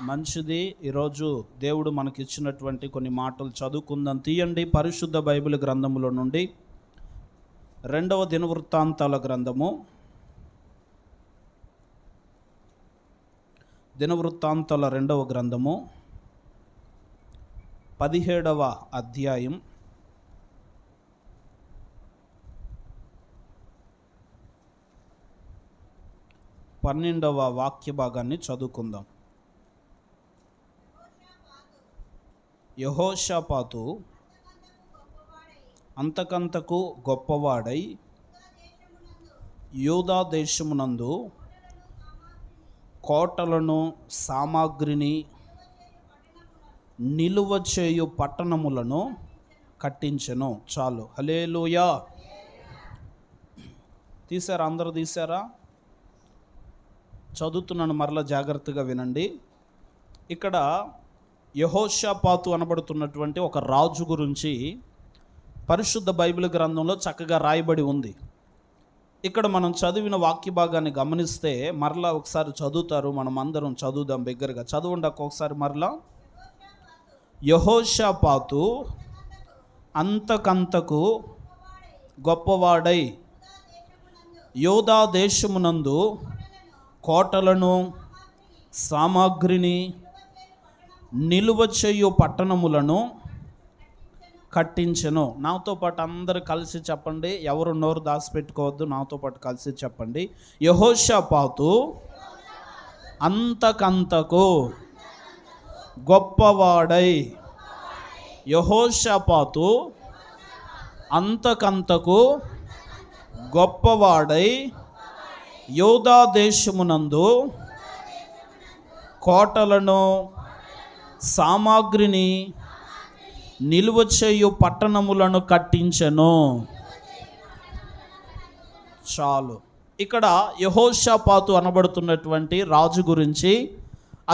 మంచిది. ఈరోజు దేవుడు మనకిచ్చినటువంటి కొన్ని మాటలు చదువుకుందాం. తీయండి పరిశుద్ధ బైబిల్ గ్రంథములో నుండి 2వ దినవృత్తాంతాల గ్రంథము, దినవృత్తాంతాల 2వ గ్రంథము 17వ అధ్యాయం 12వ వాక్య భాగాన్ని చదువుకుందాం. యెహోషాపాతు అంతకంతకు గొప్పవాడై యూదా దేశమునందు కోటలను సామాగ్రిని నిలువ చేయు పట్టణములను కట్టించెను. చాలు. హల్లెలూయా. తీశారా? అందరూ తీశారా? చదువుతున్నాను, మరలా జాగ్రత్తగా వినండి. ఇక్కడ యెహోషాపాతు అనబడుతున్నటువంటి ఒక రాజు గురించి పరిశుద్ధ బైబిల్ గ్రంథంలో చక్కగా రాయబడి ఉంది. ఇక్కడ మనం చదివిన వాక్య భాగాన్ని గమనిస్తే మరలా ఒకసారి చదువుతారు, మనం అందరం చదువుదాం బిగ్గరగా. చదవండి ఒకసారి మరలా. యెహోషాపాతు అంతకంతకు గొప్పవాడై యూదా దేశమునందు కోటలను సామాగ్రిని నిలువ చేయు పట్టణములను కట్టించెను. నాతో పాటు అందరు కలిసి చెప్పండి, ఎవరు నోరు దాచిపెట్టుకోవద్దు, నాతో పాటు కలిసి చెప్పండి. యెహోషాపాతు అంతకంతకు గొప్పవాడై, యెహోషాపాతు అంతకంతకు గొప్పవాడై యూదా దేశమునందు కోటలను సామాగ్రిని నిలువ చేయు పట్టణములను కట్టించెను. చాలు. ఇక్కడ యెహోషాపాతు అనబడుతున్నటువంటి రాజు గురించి,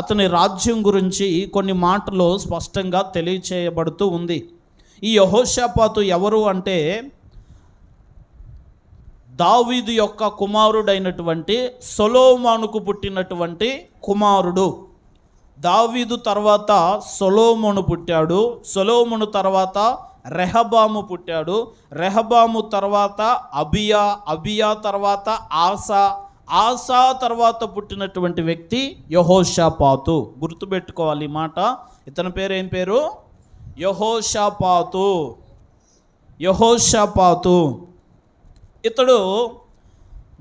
అతని రాజ్యం గురించి కొన్ని మాటలు స్పష్టంగా తెలియచేయబడుతూ ఉంది. ఈ యెహోషాపాతు ఎవరు అంటే దావీదు యొక్క కుమారుడైనటువంటి సొలొమోనుకు పుట్టినటువంటి కుమారుడు. దావీదు తర్వాత సొలొమోను పుట్టాడు. సొలొమోను తర్వాత రెహబాము పుట్టాడు. రెహబాము తర్వాత అబియా. అబియా తర్వాత ఆసా. ఆసా తర్వాత పుట్టినటువంటి వ్యక్తి యెహోషాపాతు. గుర్తుపెట్టుకోవాలి ఈ మాట. ఇతని పేరు ఏం పేరు? యెహోషాపాతు. యెహోషాపాతు ఇతడు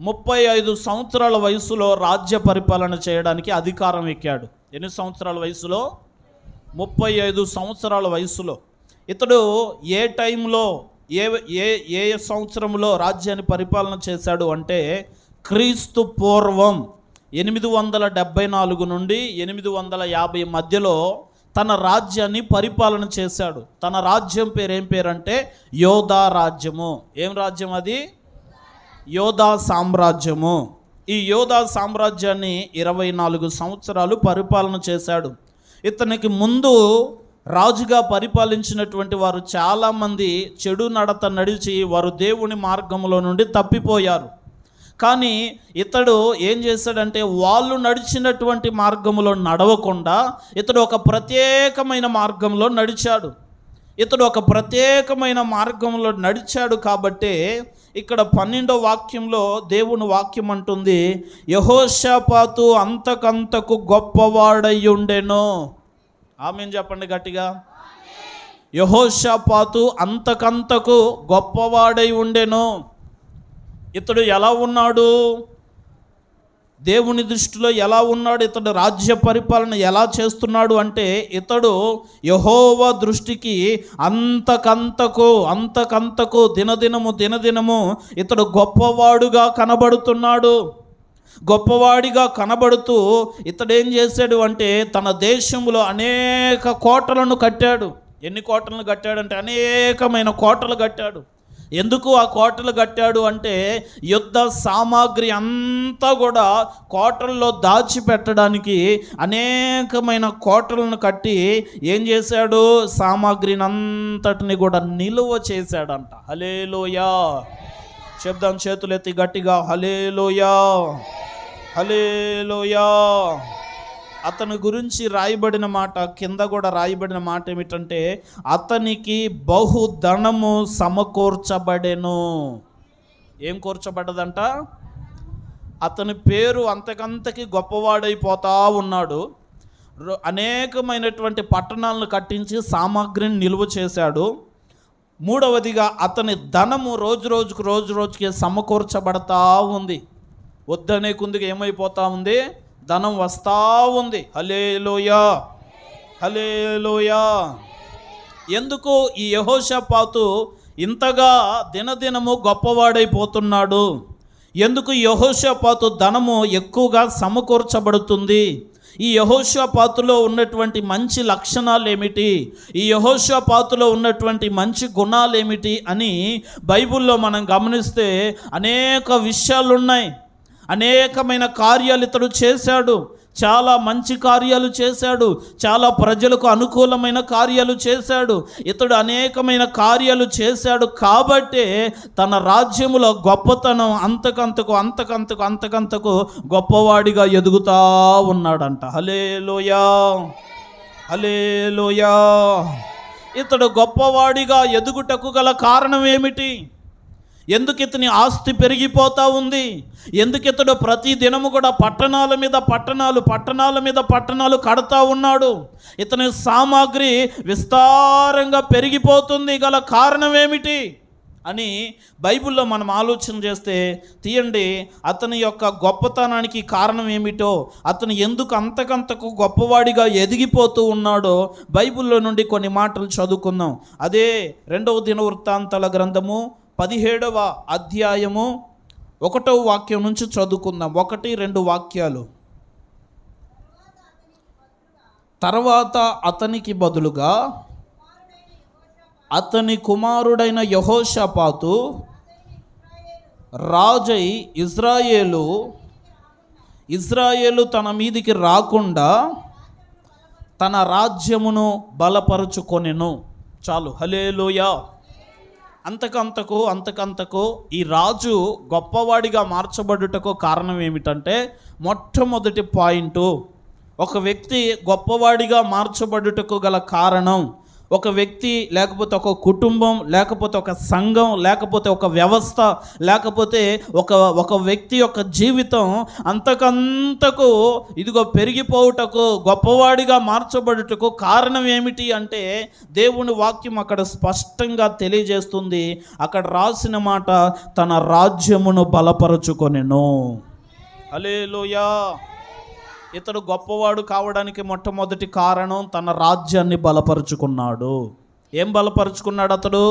35 సంవత్సరాల వయసులో రాజ్య పరిపాలన చేయడానికి అధికారం ఎక్కాడు. ఎన్ని సంవత్సరాల వయసులో? 35 సంవత్సరాల వయసులో. ఇతడు ఏ టైంలో ఏ సంవత్సరంలో రాజ్యాన్ని పరిపాలన చేశాడు అంటే క్రీస్తు పూర్వం 874 నుండి 850 మధ్యలో తన రాజ్యాన్ని పరిపాలన చేశాడు. తన రాజ్యం పేరు ఏం పేరంటే యోధా రాజ్యము. ఏం రాజ్యం అది? యోధా సామ్రాజ్యము. ఈ యోధా సామ్రాజ్యాన్ని 24 సంవత్సరాలు పరిపాలన చేశాడు. ఇతనికి ముందు రాజుగా పరిపాలించినటువంటి వారు చాలామంది చెడు నడత నడిచి వారు దేవుని మార్గంలో నుండి తప్పిపోయారు. కానీ ఇతడు ఏం చేశాడంటే వాళ్ళు నడిచినటువంటి మార్గంలో నడవకుండా ఇతడు ఒక ప్రత్యేకమైన మార్గంలో నడిచాడు. ఇతడు ఒక ప్రత్యేకమైన మార్గంలో నడిచాడు. కాబట్టే ఇక్కడ 12వ వాక్యంలో దేవుని వాక్యం అంటుంది, యెహోషాపాతు అంతకంతకు గొప్పవాడై ఉండెను. ఆమేన్ చెప్పండి గట్టిగా. యెహోషాపాతు అంతకంతకు గొప్పవాడై ఉండెను. ఇతడు ఎలా ఉన్నాడు? దేవుని దృష్టిలో ఎలా ఉన్నాడు? ఇతడు రాజ్య పరిపాలన ఎలా చేస్తున్నాడు అంటే ఇతడు యెహోవా దృష్టికి అంతకంతకు దినదినము ఇతడు గొప్పవాడుగా కనబడుతున్నాడు. గొప్పవాడిగా కనబడుతూ ఇతడేం చేశాడు అంటే తన దేశంలో అనేక కోటలను కట్టాడు. ఎన్ని కోటలను కట్టాడంటే అనేకమైన కోటలు కట్టాడు. ఎందుకు ఆ కోటలు కట్టాడు అంటే యుద్ధ సామాగ్రి అంతా కూడా కోటల్లో దాచిపెట్టడానికి అనేకమైన కోటలను కట్టి ఏం చేశాడు? సామాగ్రిని అంతటిని కూడా నిలువ చేశాడంట. హల్లెలూయా. చెప్దాం చేతులెత్తి గట్టిగా, హల్లెలూయా, హల్లెలూయా. అతని గురించి రాయబడిన మాట, కింద కూడా రాయబడిన మాట ఏమిటంటే, అతనికి బహుధనము సమకూర్చబడెను. ఏం కూర్చబడ్డదంట? అతని పేరు అంతకంతకి గొప్పవాడైపోతా ఉన్నాడు. అనేకమైనటువంటి పట్టణాలను కట్టించి సామాగ్రిని నిలువ చేశాడు. మూడవదిగా అతని ధనము రోజు రోజుకి సమకూర్చబడతా ఉంది. వద్దనే కుందికి ఏమైపోతా ఉంది? ధనం వస్తూ ఉంది. హల్లెలూయా, హల్లెలూయా. ఎందుకు ఈ యెహోషాపాతు ఇంతగా దినదినము గొప్పవాడైపోతున్నాడు? ఎందుకు యెహోషాపాతు ధనము ఎక్కువగా సమకూర్చబడుతుంది? ఈ యెహోషాపాతులో ఉన్నటువంటి మంచి లక్షణాలు ఏమిటి? ఈ యెహోషాపాతులో ఉన్నటువంటి మంచి గుణాలు ఏమిటి అని బైబిల్లో మనం గమనిస్తే అనేక విషయాలు ఉన్నాయి. అనేకమైన కార్యాలు ఇతడు చేశాడు. చాలా మంచి కార్యాలు చేశాడు. చాలా ప్రజలకు అనుకూలమైన కార్యాలు చేశాడు. ఇతడు అనేకమైన కార్యాలు చేశాడు కాబట్టే తన రాజ్యములో గొప్పతనం అంతకంతకు గొప్పవాడిగా ఎదుగుతా ఉన్నాడంట. హల్లెలూయా, హల్లెలూయా. ఇతడు గొప్పవాడిగా ఎదుగుటకు గల కారణం ఏమిటి? ఎందుకు ఇతని ఆస్తి పెరిగిపోతూ ఉంది? ఎందుకు ఇతడు ప్రతి దినము కూడా పట్టణాల మీద పట్టణాలు కడతా ఉన్నాడు? ఇతని సామాగ్రి విస్తారంగా పెరిగిపోతుంది గల కారణం ఏమిటి అని బైబిల్లో మనం ఆలోచన చేస్తే తీయండి, అతని యొక్క గొప్పతనానికి కారణం ఏమిటో, అతను ఎందుకు అంతకంతకు గొప్పవాడిగా ఎదిగిపోతూ ఉన్నాడో బైబిల్లో నుండి కొన్ని మాటలు చదువుకుందాం. అదే 2వ దినవృత్తాంతాల గ్రంథము 17వ అధ్యాయము 1వ వాక్యం నుంచి చదువుకుందాం. 1-2 వాక్యాలు. తర్వాత అతనికి బదులుగా అతని కుమారుడైన యెహోషాపాతు రాజై ఇజ్రాయేలు తన మీదికి రాకుండా తన రాజ్యమును బలపరుచుకొనెను. చాలు, హల్లెలూయా. అంతకంతకు ఈ రాజు గొప్పవాడిగా మార్చబడుటకు కారణం ఏమిటంటే, మొట్టమొదటి పాయింట్, ఒక వ్యక్తి గొప్పవాడిగా మార్చబడుటకు గల కారణం, ఒక వ్యక్తి లేకపోతే ఒక కుటుంబం లేకపోతే ఒక సంఘం లేకపోతే ఒక వ్యవస్థ లేకపోతే ఒక వ్యక్తి యొక్క జీవితం అంతకంతకు ఇదిగో పెరిగిపోవుటకు, గొప్పవాడిగా మార్చబడుటకు కారణం ఏమిటి అంటే, దేవుని వాక్యం అక్కడ స్పష్టంగా తెలియజేస్తుంది. అక్కడ రాసిన మాట, తన రాజ్యమును బలపరుచుకొనెను. హల్లెలూయా. ఇతడు గొప్పవాడు కావడానికి మొట్టమొదటి కారణం తన రాజ్యాన్ని బలపరుచుకున్నాడు. ఏం బలపరుచుకున్నాడు? అతడు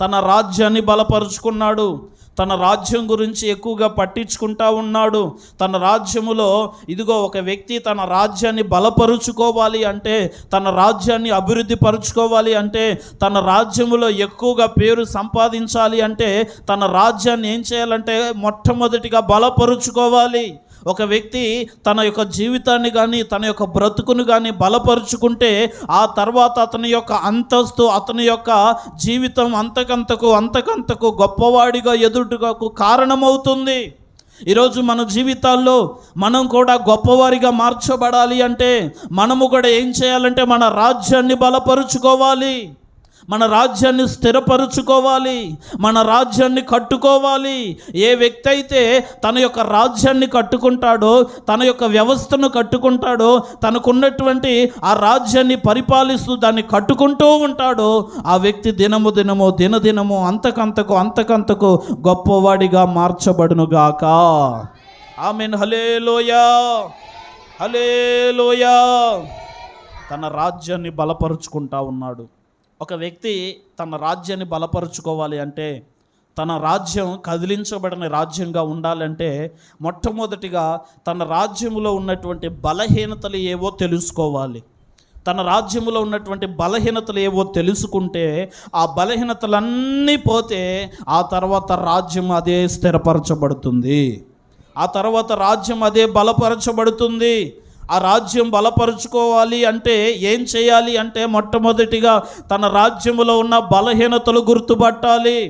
తన రాజ్యాన్ని బలపరుచుకున్నాడు. తన రాజ్యం గురించి ఎక్కువగా పట్టించుకుంటా ఉన్నాడు. తన రాజ్యములో ఇదిగో ఒక వ్యక్తి తన రాజ్యాన్ని బలపరుచుకోవాలి అంటే, తన రాజ్యాన్ని అభివృద్ధి పరుచుకోవాలి అంటే, తన రాజ్యములో ఎక్కువగా పేరు సంపాదించాలి అంటే, తన రాజ్యాన్ని ఏం చేయాలంటే మొట్టమొదటిగా బలపరుచుకోవాలి. ఒక వ్యక్తి తన యొక్క జీవితాన్ని కానీ తన యొక్క బ్రతుకును కానీ బలపరుచుకుంటే ఆ తర్వాత అతని యొక్క అంతస్తు, అతని యొక్క జీవితం అంతకంతకు గొప్పవాడిగా ఎదుటకు కారణమవుతుంది. ఈరోజు మన జీవితాల్లో మనం కూడా గొప్పవారిగా మార్చబడాలి అంటే మనము కూడా ఏం చేయాలంటే మన రాజ్యాన్ని బలపరుచుకోవాలి, మన రాజ్యాన్ని స్థిరపరుచుకోవాలి, మన రాజ్యాన్ని కట్టుకోవాలి. ఏ వ్యక్తి అయితే తన యొక్క రాజ్యాన్ని కట్టుకుంటాడో, తన యొక్క వ్యవస్థను కట్టుకుంటాడో, తనకున్నటువంటి ఆ రాజ్యాన్ని పరిపాలిస్తూ దాన్ని కట్టుకుంటూ ఉంటాడో, ఆ వ్యక్తి దినదినము అంతకంతకు గొప్పవాడిగా మార్చబడునుగాక. ఆమేన్, హల్లెలూయా, హల్లెలూయా. తన రాజ్యాన్ని బలపరుచుకుంటా ఉన్నాడు. ఒక వ్యక్తి తన రాజ్యాన్ని బలపరుచుకోవాలి అంటే, తన రాజ్యం కదిలించబడిన రాజ్యంగా ఉండాలంటే మొట్టమొదటిగా తన రాజ్యములో ఉన్నటువంటి బలహీనతలు ఏవో తెలుసుకోవాలి. తన రాజ్యములో ఉన్నటువంటి బలహీనతలు ఏవో తెలుసుకుంటే ఆ బలహీనతలన్నీ పోతే ఆ తర్వాత రాజ్యం అదే స్థిరపరచబడుతుంది, ఆ తర్వాత రాజ్యం అదే బలపరచబడుతుంది. ఆ రాజ్యం బలపరుచుకోవాలి అంటే ఏం చేయాలి అంటే, మొట్టమొదటిగా తన రాజ్యములో ఉన్న బలహీనతలు గుర్తుపట్టాలి.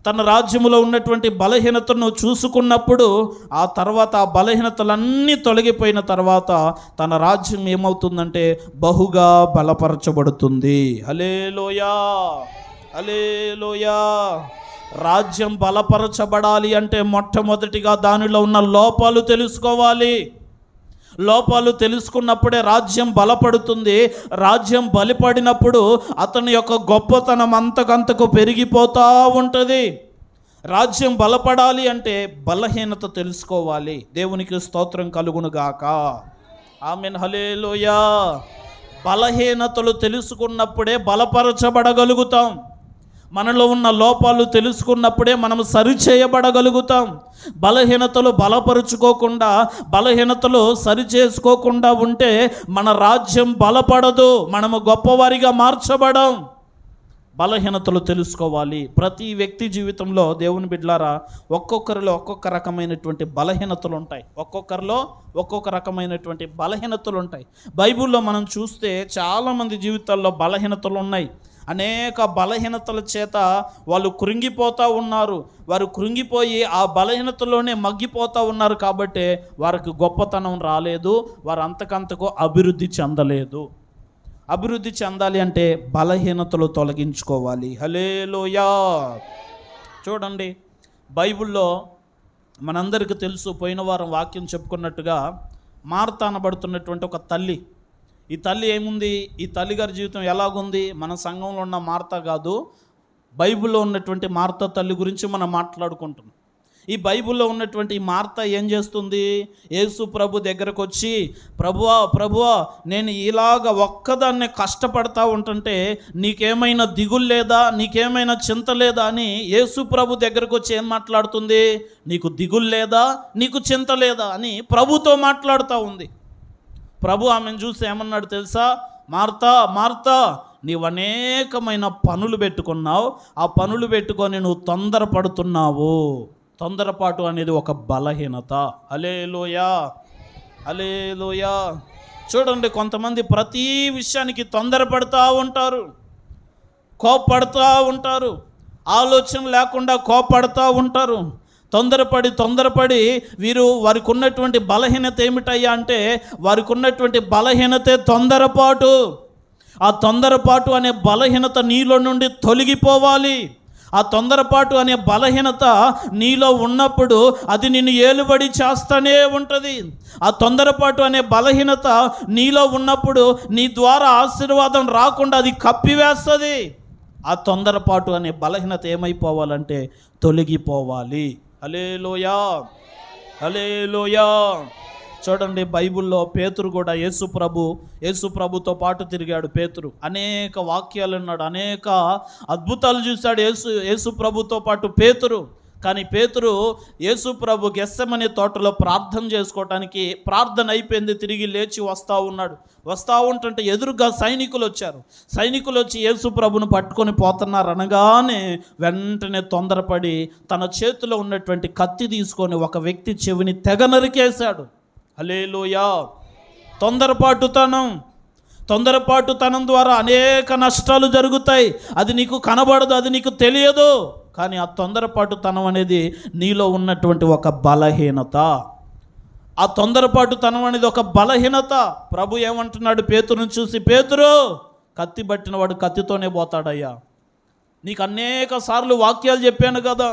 తన రాజ్యములో ఉన్నటువంటి బలహీనతను చూసుకున్నప్పుడు ఆ తర్వాత ఆ బలహీనతలన్నీ తొలగిపోయిన తర్వాత తన రాజ్యం ఏమవుతుందంటే బహుగా బలపరచబడుతుంది. హల్లెలూయా, హల్లెలూయా. రాజ్యం బలపరచబడాలి అంటే మొట్టమొదటిగా దానిలో ఉన్న లోపాలు తెలుసుకోవాలి. లోపాలు తెలుసుకున్నప్పుడే రాజ్యం బలపడుతుంది. రాజ్యం బలపడినప్పుడు అతని యొక్క గొప్పతనం అంతకంతకు పెరిగిపోతూ ఉంటుంది. రాజ్యం బలపడాలి అంటే బలహీనత తెలుసుకోవాలి. దేవునికి స్తోత్రం కలుగునుగాక. ఆమేన్, హల్లెలూయా. బలహీనతలు తెలుసుకున్నప్పుడే బలపరచబడగలుగుతాం. మనలో ఉన్న లోపాలు తెలుసుకున్నప్పుడే మనం సరిచేయబడగలుగుతాం. బలహీనతలు బలపరుచుకోకుండా, బలహీనతలు సరిచేసుకోకుండా ఉంటే మన రాజ్యం బలపడదు, మనము గొప్పవారిగా మార్చబడం. బలహీనతలు తెలుసుకోవాలి. ప్రతి వ్యక్తి జీవితంలో దేవుని బిడ్డలారా ఒక్కొక్కరిలో ఒక్కొక్క రకమైనటువంటి బలహీనతలు ఉంటాయి. ఒక్కొక్కరిలో ఒక్కొక్క రకమైనటువంటి బలహీనతలు ఉంటాయి. బైబిల్లో మనం చూస్తే చాలామంది జీవితాల్లో బలహీనతలు ఉన్నాయి. అనేక బలహీనతల చేత వాళ్ళు కృంగిపోతూ ఉన్నారు. వారు కృంగిపోయి ఆ బలహీనతలోనే మగ్గిపోతూ ఉన్నారు. కాబట్టి వారికి గొప్పతనం రాలేదు, వారు అంతకంతకు అభివృద్ధి చెందలేదు. అభివృద్ధి చెందాలి అంటే బలహీనతలు తొలగించుకోవాలి. హల్లెలూయా. చూడండి, బైబిల్లో మనందరికీ తెలుసు, పోయిన వారం వాక్యం చెప్పుకున్నట్టుగా మార్త అనబడుతున్నటువంటి ఒక తల్లి. ఈ తల్లి ఏముంది, ఈ తల్లిగారి జీవితం ఎలాగుంది? మన సంఘంలో ఉన్న మార్త కాదు, బైబిల్లో ఉన్నటువంటి మార్త తల్లి గురించి మనం మాట్లాడుకుంటున్నాం. ఈ బైబిల్లో ఉన్నటువంటి ఈ మార్త ఏం చేస్తుంది? యేసు ప్రభు దగ్గరకు వచ్చి, ప్రభువా నేను ఇలాగ ఒక్కదాన్నే కష్టపడతా ఉంటుంటే నీకేమైనా దిగులు లేదా, నీకేమైనా చింత లేదా అని యేసు ప్రభు దగ్గరకు వచ్చి ఏం మాట్లాడుతుంది? నీకు దిగులు లేదా, నీకు చింత లేదా అని ప్రభుతో మాట్లాడుతూ ఉంది. ప్రభు ఆమెను చూసి ఏమన్నాడు తెలుసా? మార్తా మార్తా, నీవు అనేకమైన పనులు పెట్టుకున్నావు, ఆ పనులు పెట్టుకొని నువ్వు తొందరపడుతున్నావు. తొందరపాటు అనేది ఒక బలహీనత. హల్లెలూయా, హల్లెలూయా. చూడండి, కొంతమంది ప్రతి విషయానికి తొందరపడుతూ ఉంటారు, కోప్పడుతూ ఉంటారు, ఆలోచన లేకుండా కోప్పడుతూ ఉంటారు. తొందరపడి వారికి ఉన్నటువంటి బలహీనత ఏమిటయ్యా అంటే, వారికి ఉన్నటువంటి బలహీనతే తొందరపాటు. ఆ తొందరపాటు అనే బలహీనత నీలో నుండి తొలగిపోవాలి. ఆ తొందరపాటు అనే బలహీనత నీలో ఉన్నప్పుడు అది నిన్ను ఏలుబడి చేస్తూనే ఉంటుంది. ఆ తొందరపాటు అనే బలహీనత నీలో ఉన్నప్పుడు నీ ద్వారా ఆశీర్వాదం రాకుండా అది కప్పివేస్తుంది. ఆ తొందరపాటు అనే బలహీనత ఏమైపోవాలంటే తొలగిపోవాలి. హల్లెలూయా, హల్లెలూయా. చూడండి, బైబిల్లో పేతురు కూడా యేసు ప్రభుతో పాటు తిరిగాడు. పేతురు అనేక వాక్యాలు ఉన్నాడు, అనేక అద్భుతాలు చూశాడు యేసు ప్రభుతో పాటు పేతురు. కానీ పేతురు యేసు ప్రభు గెత్సెమనే తోటలో ప్రార్థన చేసుకోవటానికి, ప్రార్థన అయిపోయింది, తిరిగి లేచి వస్తూ ఉంటుంటే ఎదురుగా సైనికులు వచ్చారు. సైనికులు వచ్చి యేసు ప్రభును పట్టుకొని పోతున్నారు అనగానే వెంటనే తొందరపడి తన చేతిలో ఉన్నటువంటి కత్తి తీసుకొని ఒక వ్యక్తి చెవిని తెగ నరికేశాడు. హల్లెలూయా. తొందరపాటుతనం ద్వారా అనేక నష్టాలు జరుగుతాయి. అది నీకు కనబడదు, అది నీకు తెలియదు. కానీ ఆ తొందరపాటుతనం అనేది నీలో ఉన్నటువంటి ఒక బలహీనత. ఆ తొందరపాటుతనం అనేది ఒక బలహీనత. ప్రభు ఏమంటున్నాడు పేతురుని చూసి, పేతురు, కత్తి పట్టిన వాడు కత్తితోనే పోతాడయ్యా. నీకు అనేక సార్లు వాక్యాలు చెప్పాను కదా,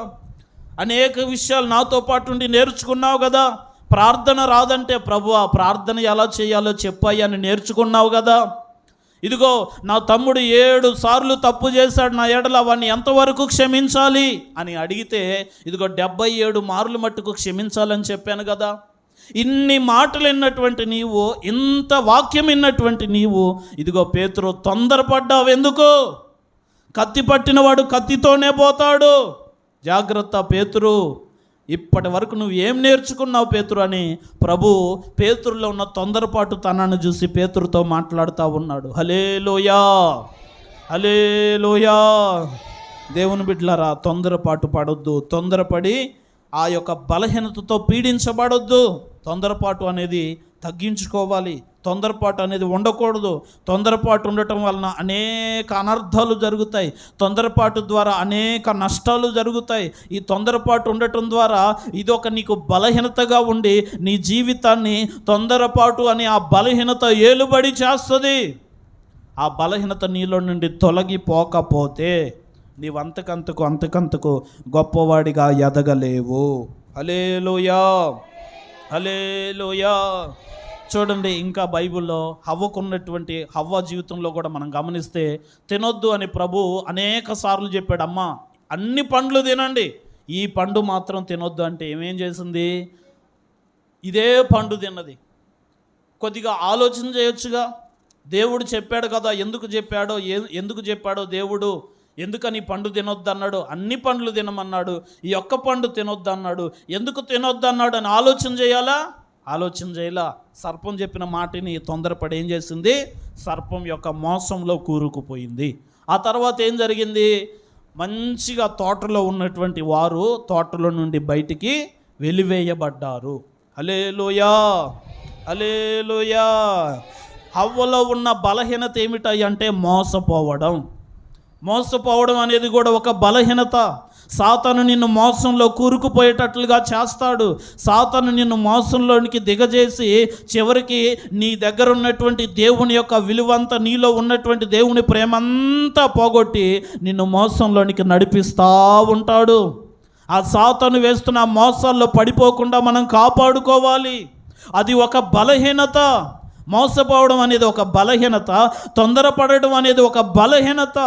అనేక విషయాలు నాతో పాటు ఉండి నేర్చుకున్నావు కదా. ప్రార్థన రాదంటే ప్రభువా ప్రార్థన ఎలా చేయాలో చెప్పయ్యా అని నేర్చుకున్నావు కదా. ఇదిగో నా తమ్ముడు 7 సార్లు తప్పు చేశాడు నా ఎడల, వాడిని ఎంతవరకు క్షమించాలి అని అడిగితే ఇదిగో 77 మార్లు మట్టుకు క్షమించాలని చెప్పాను కదా. ఇన్ని మాటలు విన్నటువంటి నీవు, ఇంత వాక్యం విన్నటువంటి నీవు, ఇదిగో పేతురు తొందరపడ్డావు ఎందుకు? కత్తి పట్టినవాడు కత్తితోనే పోతాడు. జాగ్రత్త పేతురు, ఇప్పటి వరకు నువ్వు ఏం నేర్చుకున్నావు పేతురు అని ప్రభు పేతురులో ఉన్న తొందరపాటు తనాన్ని చూసి పేతురుతో మాట్లాడుతూ ఉన్నాడు. హల్లెలూయా, హల్లెలూయా. దేవుని బిడ్డలారా, తొందరపాటు పడొద్దు. తొందరపడి ఆ యొక్క బలహీనతతో పీడించబడొద్దు. తొందరపాటు అనేది తగ్గించుకోవాలి. తొందరపాటు అనేది ఉండకూడదు. తొందరపాటు ఉండటం వలన అనేక అనర్థాలు జరుగుతాయి. తొందరపాటు ద్వారా అనేక నష్టాలు జరుగుతాయి. ఈ తొందరపాటు ఉండటం ద్వారా ఇది ఒక నీకు బలహీనతగా ఉండి నీ జీవితాన్ని తొందరపాటు అని ఆ బలహీనత ఏలుబడి చేస్తుంది. ఆ బలహీనత నీలో నుండి తొలగిపోకపోతే నీవు అంతకంతకు గొప్పవాడిగా ఎదగలేవు. హల్లెలూయా, హల్లెలూయా. చూడండి, ఇంకా బైబిల్లో హవ్వకున్నటువంటి హవ్వ జీవితంలో కూడా మనం గమనిస్తే తినొద్దు అని ప్రభు అనేక సార్లు చెప్పాడు. అమ్మా, అన్ని పండ్లు తినండి, ఈ పండు మాత్రం తినొద్దు అంటే ఏమేం చేసింది? ఇదే పండు తిన్నది. కొద్దిగా ఆలోచన చేయొచ్చుగా. దేవుడు చెప్పాడు కదా, ఎందుకు చెప్పాడో దేవుడు, ఎందుకని పండు తినొద్దు అన్నాడు? అన్ని పండ్లు తినమన్నాడు, ఈ ఒక్క పండు తినొద్దు అన్నాడు, ఎందుకు తినొద్దు అన్నాడు అని ఆలోచన చేయాలా? ఆలోచన చేయాలా? సర్పం చెప్పిన మాటని తొందరపడి ఏం చేసింది? సర్పం యొక్క మోసంలో కూరుకుపోయింది. ఆ తర్వాత ఏం జరిగింది? మంచిగా తోటలో ఉన్నటువంటి వారు తోటలో నుండి బయటికి వెలివేయబడ్డారు. హల్లెలూయా, హల్లెలూయా. హవ్వలో ఉన్న బలహీనత ఏమిటంటే మోసపోవడం అనేది కూడా ఒక బలహీనత. సాతాను నిన్ను మోసంలో కూరుకుపోయేటట్లుగా చేస్తాడు. సాతాను నిన్ను మోసంలోనికి దిగజేసి చివరికి నీ దగ్గర ఉన్నటువంటి దేవుని యొక్క విలువంతా, నీలో ఉన్నటువంటి దేవుని ప్రేమంతా పోగొట్టి నిన్ను మోసంలోనికి నడిపిస్తూ ఉంటాడు. ఆ సాతాను వేస్తున్న మోసాల్లో పడిపోకుండా మనం కాపాడుకోవాలి. అది ఒక బలహీనత. మోసపోవడం అనేది ఒక బలహీనత, తొందరపడడం అనేది ఒక బలహీనత.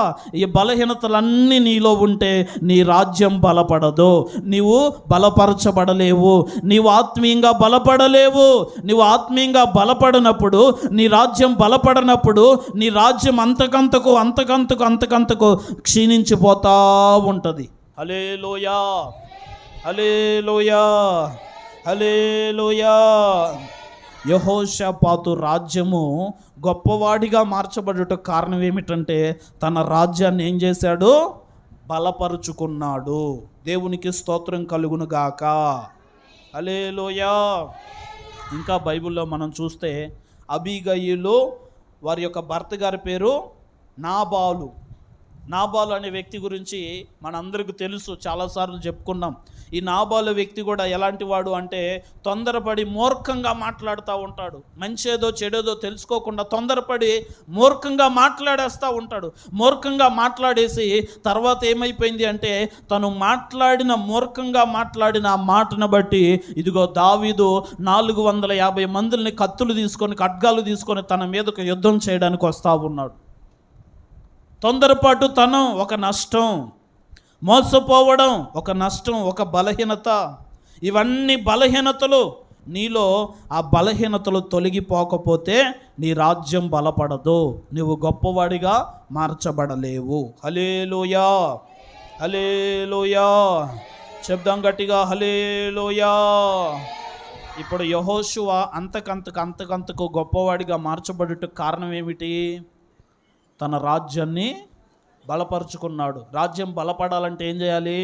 ఈ బలహీనతలన్నీ నీలో ఉంటే నీ రాజ్యం బలపడదు, నీవు బలపరచబడలేవు, నీవు ఆత్మీయంగా బలపడలేవు. నీవు ఆత్మీయంగా బలపడినప్పుడు, నీ రాజ్యం బలపడినప్పుడు నీ రాజ్యం అంతకంతకు క్షీణించిపోతూ ఉంటుంది. హల్లెలూయా, హల్లెలూయా, హల్లెలూయా. యెహోషాపాతు రాజ్యము గొప్పవాడిగా మార్చబడుట కారణం ఏమిటంటే తన రాజ్యాన్ని ఏం చేశాడు? బలపరుచుకున్నాడు. దేవునికి స్తోత్రం కలుగును గాక. హల్లెలూయా. ఇంకా బైబిల్లో మనం చూస్తే అబీగయీలు వారి యొక్క భర్త గారి పేరు నాబాలు. నాబాలు అనే వ్యక్తి గురించి మనందరికీ తెలుసు, చాలాసార్లు చెప్పుకున్నాం. ఈ నాబాలు వ్యక్తి కూడా ఎలాంటి వాడు అంటే తొందరపడి మూర్ఖంగా మాట్లాడుతూ ఉంటాడు. మంచేదో చెడేదో తెలుసుకోకుండా తొందరపడి మూర్ఖంగా మాట్లాడేస్తూ ఉంటాడు. మూర్ఖంగా మాట్లాడేసి తర్వాత ఏమైపోయింది అంటే తను మూర్ఖంగా మాట్లాడిన ఆ మాటను బట్టి ఇదిగో దావీదు 450 మందిని కత్తులు తీసుకొని, ఖడ్గాలు తీసుకొని తన మీదకు యుద్ధం చేయడానికి వస్తూ ఉన్నాడు. తొందరపాటు తనం ఒక నష్టం, మోసపోవడం ఒక నష్టం, ఒక బలహీనత. ఇవన్నీ బలహీనతలు. నీలో ఆ బలహీనతలు తొలగిపోకపోతే నీ రాజ్యం బలపడదు, నువ్వు గొప్పవాడిగా మార్చబడలేవు. హల్లెలూయా, హల్లెలూయా. చెప్దాం గట్టిగా, హల్లెలూయా. ఇప్పుడు యెహోషువ అంతకంతకు గొప్పవాడిగా మార్చబడుటకు కారణం ఏమిటి? తన రాజ్యాన్ని బలపరుచుకున్నాడు. రాజ్యం బలపడాలంటే ఏం చేయాలి?